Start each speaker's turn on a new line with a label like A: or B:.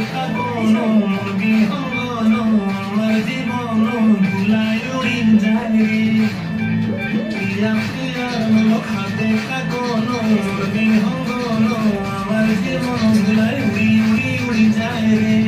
A: কাঁপনো বিহঙ্গন আমার জীবন ধুলায় উড়ি যায় রে প্রিয়া প্রিয়া হাতে কাঁপনো বিহঙ্গন আমার জীবন ধুলায় উড়ি উড়ি উড়ি যায় রে